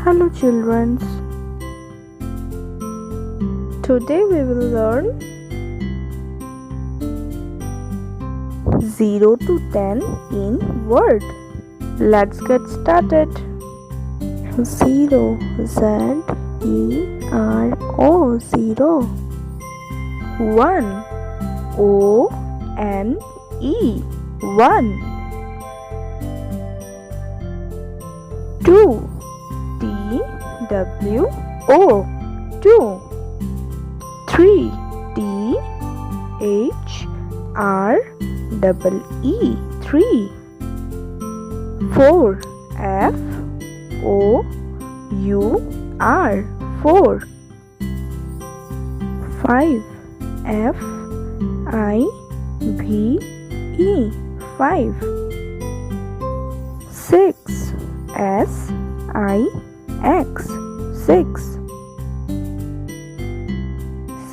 Hello children. Today we will learn 0 to 10 in word. Let's get started. 0 Z-E-R-O 0. 1 O-N-E 1. 2 T-W-O 2. 3 T-H-R-E-E 3. 4 F-O-U-R 4. 5 F-I-V-E 5. 6 S-I-X 6.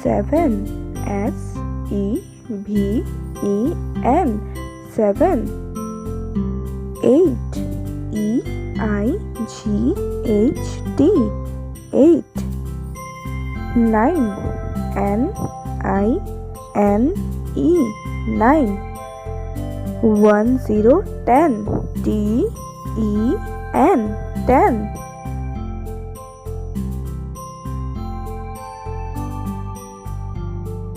7 S-E-V-E-N 7. 8 E-I-G-H-T 8. 9 N-I-N-E 9. 10 10 T-E-N 10.